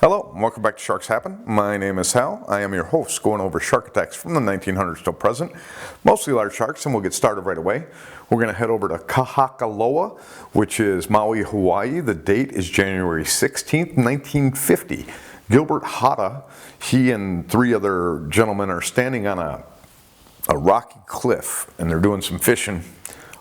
Hello, and welcome back to Sharks Happen. My name is Hal. I am your host, going over shark attacks from the 1900s till present, mostly large sharks, and we'll get started right away. We're going to head over to Kahakaloa, which is Maui, Hawaii. The date is January 16th, 1950. Gilbert Hotta, he and three other gentlemen are standing on a rocky cliff, and they're doing some fishing.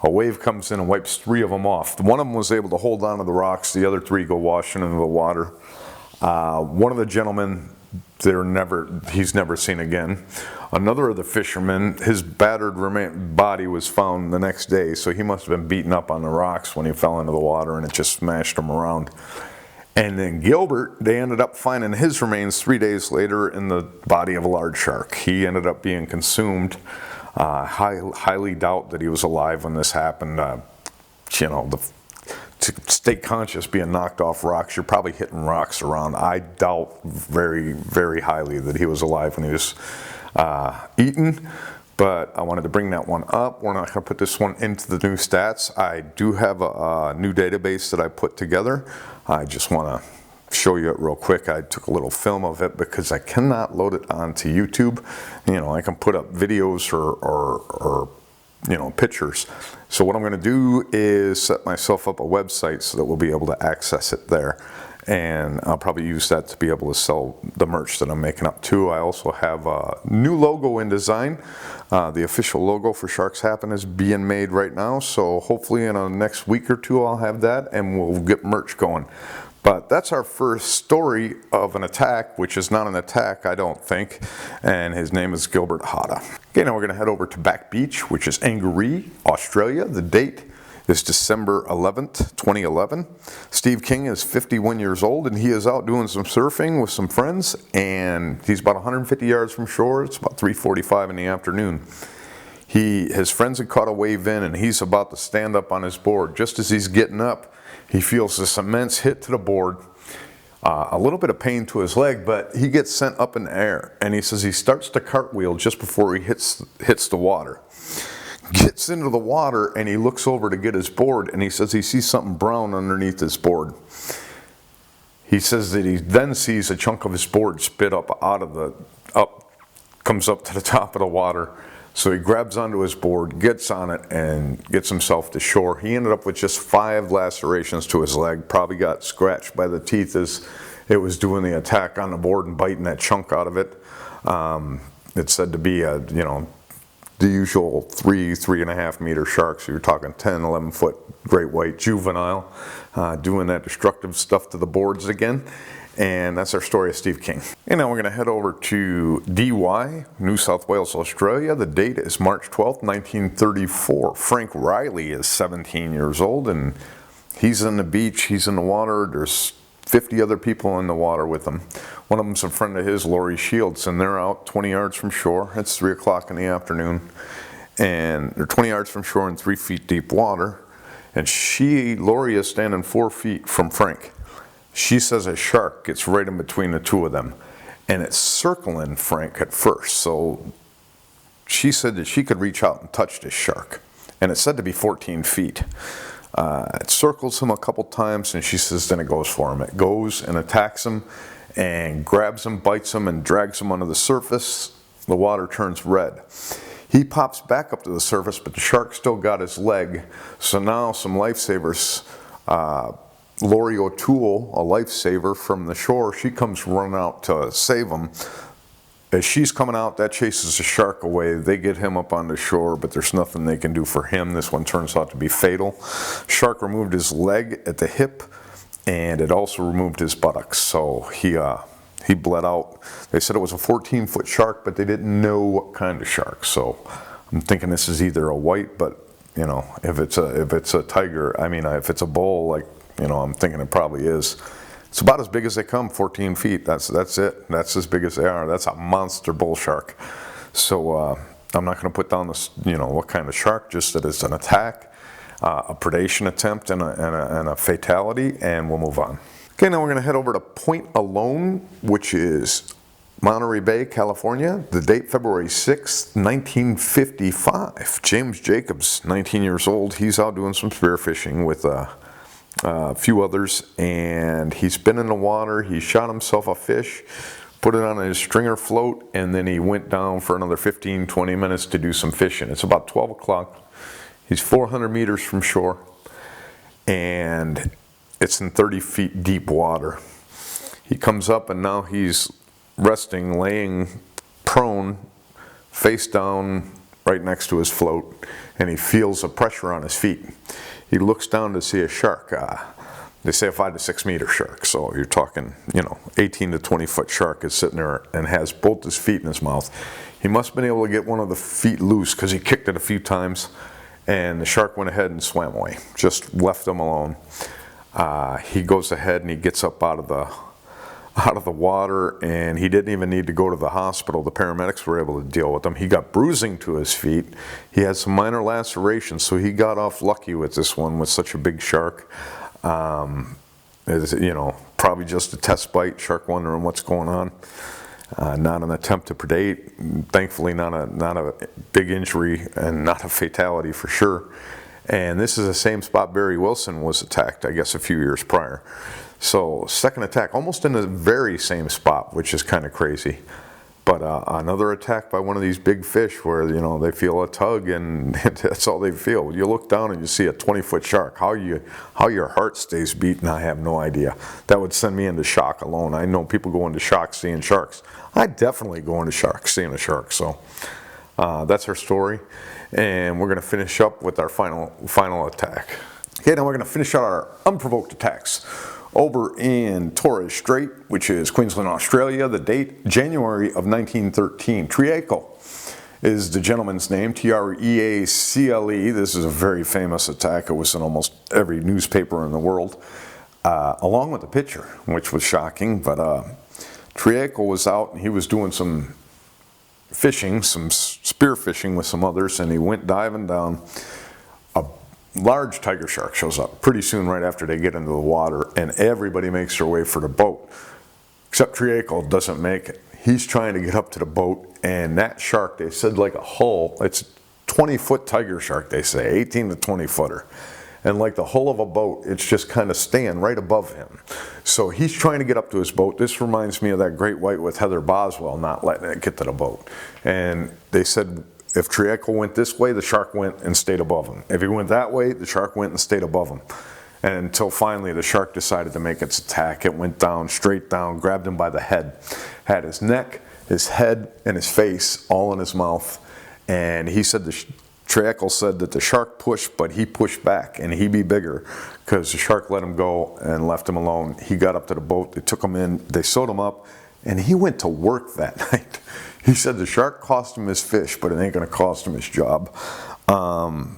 A wave comes in and wipes three of them off. One of them was able to hold on to the rocks. The other three go washing into the water. One of the gentlemen, he's never seen again. Another of the fishermen, his battered body was found the next day, so he must have been beaten up on the rocks when he fell into the water and it just smashed him around. And then Gilbert, they ended up finding his remains 3 days later in the body of a large shark. He ended up being consumed. Highly doubt that he was alive when this happened. To stay conscious being knocked off rocks, you're probably hitting rocks around. I doubt very, very highly that he was alive when he was eaten, but I wanted to bring that one up. We're not going to put this one into the new stats. I do have a new database that I put together. I just want to show you it real quick. I took a little film of it because I cannot load it onto YouTube. I can put up videos or pictures. So what I'm going to do is set myself up a website so that we'll be able to access it there, and I'll probably use that to be able to sell the merch that I'm making up too. I also have a new logo in design. The official logo for Sharks Happen is being made right now, so hopefully in the next week or two I'll have that and we'll get merch going. But that's our first story of an attack, which is not an attack, I don't think, and his name is Gilbert Hotta. Okay, now we're going to head over to Back Beach, which is Angourie, Australia. The date is December 11th, 2011. Steve King is 51 years old, and he is out doing some surfing with some friends, and he's about 150 yards from shore. It's about 3:45 in the afternoon. His friends had caught a wave in, and he's about to stand up on his board. Just as he's getting up, he feels this immense hit to the board, a little bit of pain to his leg, but he gets sent up in the air. And he says he starts to cartwheel just before he hits the water. Gets into the water and he looks over to get his board, and he says he sees something brown underneath his board. He says that he then sees a chunk of his board spit up comes up to the top of the water. So he grabs onto his board, gets on it, and gets himself to shore. He ended up with just 5 lacerations to his leg, probably got scratched by the teeth as it was doing the attack on the board and biting that chunk out of it. It's said to be the usual 3.5 meter shark, so you're talking 10, 11 foot great white juvenile, doing that destructive stuff to the boards again. And that's our story of Steve King. And now we're going to head over to DY, New South Wales, Australia. The date is March 12th, 1934. Frank Riley is 17 years old, and he's on the beach, he's in the water. There's 50 other people in the water with him. One of them's a friend of his, Lori Shields, and they're out 20 yards from shore. It's 3 o'clock in the afternoon, and they're 20 yards from shore in 3 feet deep water. And Lori is standing 4 feet from Frank. She says a shark gets right in between the two of them, and it's circling Frank at first. So she said that she could reach out and touch this shark, and it's said to be 14 feet. It circles him a couple times, and she says then it goes for him. It goes and attacks him and grabs him, bites him, and drags him onto the surface. The water turns red. He pops back up to the surface, but the shark still got his leg. So now some lifesavers, Lori O'Toole, a lifesaver from the shore, she comes running out to save him. As she's coming out, that chases the shark away. They get him up on the shore, but there's nothing they can do for him. This one turns out to be fatal. Shark removed his leg at the hip, and it also removed his buttocks. So he bled out. They said it was a 14-foot shark, but they didn't know what kind of shark. So I'm thinking this is either a white, but if it's a tiger, if it's a bull, I'm thinking it probably is. It's about as big as they come, 14 feet. That's it. That's as big as they are. That's a monster bull shark. So I'm not going to put down this, what kind of shark, just that it's an attack, a predation attempt, and a fatality, and we'll move on. Okay, now we're going to head over to Point Alone, which is Monterey Bay, California. The date, February 6th, 1955. James Jacobs, 19 years old. He's out doing some spearfishing with a few others, and he's been in the water. He shot himself a fish, put it on his stringer float, and then he went down for another 15-20 minutes to do some fishing. It's about 12 o'clock. He's 400 meters from shore, and it's in 30 feet deep water. He comes up, and now he's resting, laying prone, face down, right next to his float, and he feels a pressure on his feet. He looks down to see a shark. They say a 5 to 6 meter shark, so you're talking, 18 to 20 foot shark is sitting there and has both his feet in his mouth. He must have been able to get one of the feet loose because he kicked it a few times, and the shark went ahead and swam away, just left him alone. He goes ahead and he gets up out of the water, and he didn't even need to go to the hospital. The paramedics were able to deal with him. He got bruising to his feet. He had some minor lacerations, so he got off lucky with this one, with such a big shark. Probably just a test bite, shark wondering what's going on. Not an attempt to predate. Thankfully, not a big injury and not a fatality for sure. And this is the same spot Barry Wilson was attacked, I guess, a few years prior. So second attack, almost in the very same spot, which is kind of crazy. But another attack by one of these big fish where, they feel a tug and that's all they feel. You look down and you see a 20-foot shark. How your heart stays beating, I have no idea. That would send me into shock alone. I know people go into shock seeing sharks. I definitely go into shock seeing a shark. So that's our story. And we're going to finish up with our final attack. Okay, now we're going to finish out our unprovoked attacks. Over in Torres Strait, which is Queensland, Australia, the date, January of 1913. Treacle is the gentleman's name, T-R-E-A-C-L-E. This is a very famous attack. It was in almost every newspaper in the world, along with the picture, which was shocking. But Treacle was out, and he was doing some fishing, some spear fishing with some others, and he went diving down. A large tiger shark shows up pretty soon right after they get into the water, and everybody makes their way for the boat, except Treacle doesn't make it. He's trying to get up to the boat, and that shark, they said like a hull, it's 20-foot tiger shark, they say, 18 to 20 footer. And like the hull of a boat, it's just kind of staying right above him. So he's trying to get up to his boat. This reminds me of that great white with Heather Boswell not letting it get to the boat. And they said if Treacle went this way, the shark went and stayed above him. If he went that way, the shark went and stayed above him. And until finally the shark decided to make its attack. It went down, straight down, grabbed him by the head. Had his neck, his head, and his face all in his mouth. And he said Treacle said that the shark pushed, but he pushed back, and he be bigger because the shark let him go and left him alone. He got up to the boat, they took him in, they sewed him up, and he went to work that night. He said the shark cost him his fish, but it ain't gonna cost him his job.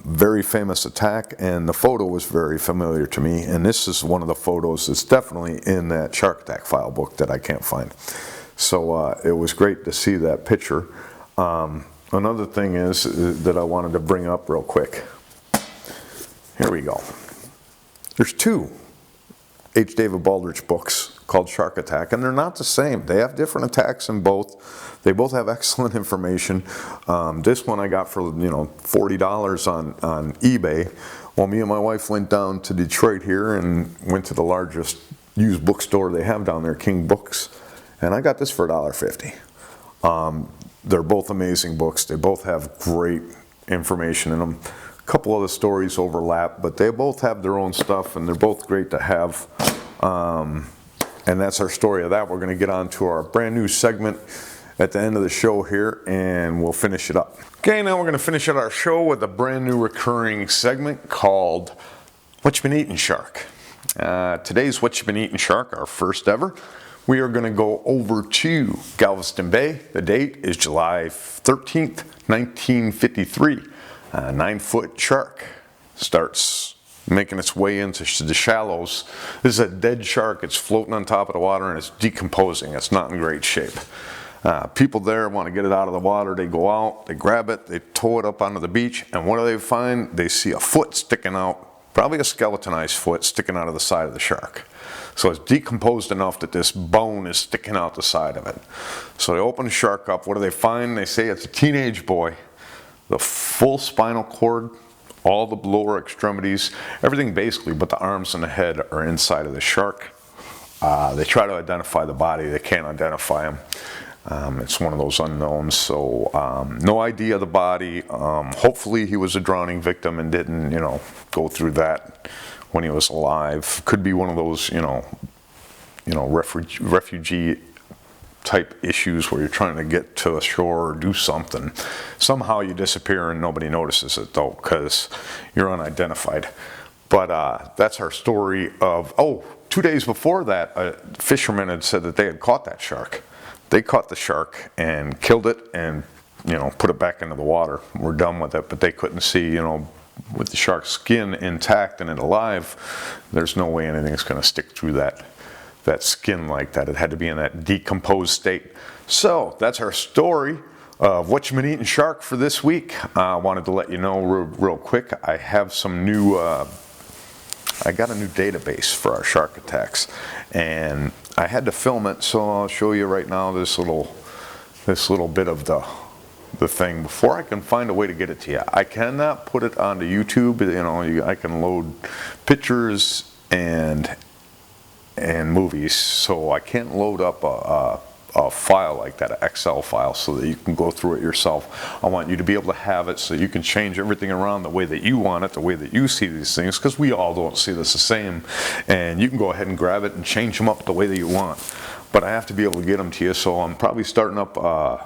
Very famous attack, and the photo was very familiar to me, and this is one of the photos that's definitely in that shark attack file book that I can't find. So it was great to see that picture. Another thing is that I wanted to bring up real quick. Here we go. There's two H. David Baldrige books called Shark Attack, and they're not the same. They have different attacks in both. They both have excellent information. This one I got for $40 on eBay. Well, me and my wife went down to Detroit here and went to the largest used bookstore they have down there, King Books, and I got this for $1.50. They're both amazing books. They both have great information in them. A couple of the stories overlap, but they both have their own stuff, and they're both great to have. And that's our story of that. We're going to get on to our brand new segment at the end of the show here, and we'll finish it up. Okay, now we're going to finish out our show with a brand new recurring segment called What You Been Eating, Shark. Today's What You Been Eating, Shark, our first ever. We are going to go over to Galveston Bay. The date is July 13th, 1953. A 9-foot shark starts making its way into the shallows. This is a dead shark. It's floating on top of the water and it's decomposing. It's not in great shape. People there want to get it out of the water. They go out, they grab it, they tow it up onto the beach, and what do they find? They see a foot sticking out, probably a skeletonized foot sticking out of the side of the shark. So it's decomposed enough that this bone is sticking out the side of it. So they open the shark up. What do they find? They say it's a teenage boy. The full spinal cord, all the lower extremities, everything basically but the arms and the head are inside of the shark. They try to identify the body, they can't identify him. It's one of those unknowns, so no idea of the body. Hopefully he was a drowning victim and didn't, go through that when he was alive. Could be one of those, refugee type issues where you're trying to get to a shore or do something. Somehow you disappear and nobody notices it though, because you're unidentified. But that's our story of, 2 days before that, fishermen had said that they had caught that shark. They caught the shark and killed it and, put it back into the water. We're done with it, but they couldn't see, with the shark's skin intact and it alive, there's no way anything's going to stick through that skin like that. It had to be in that decomposed state. So that's our story of what you've been eating shark for this week. I wanted to let you know real quick, I have some new, I got a new database for our shark attacks, and I had to film it, so I'll show you right now this little bit of the thing before I can find a way to get it to you. I cannot put it onto YouTube. I can load pictures and movies, so I can't load up a file like that, an Excel file, so that you can go through it yourself. I want you to be able to have it so you can change everything around the way that you want it, the way that you see these things, because we all don't see this the same, and you can go ahead and grab it and change them up the way that you want. But I have to be able to get them to you, so I'm probably starting up a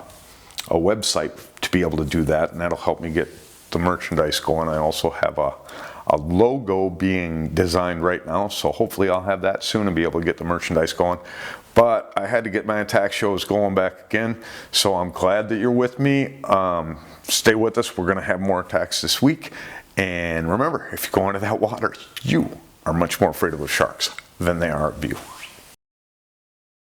website to be able to do that, and that'll help me get the merchandise going. I also have a logo being designed right now, so hopefully I'll have that soon and be able to get the merchandise going. But I had to get my attack shows going back again, so I'm glad that you're with me. Stay with us. We're going to have more attacks this week. And remember, if you go into that water, you are much more afraid of those sharks than they are of you.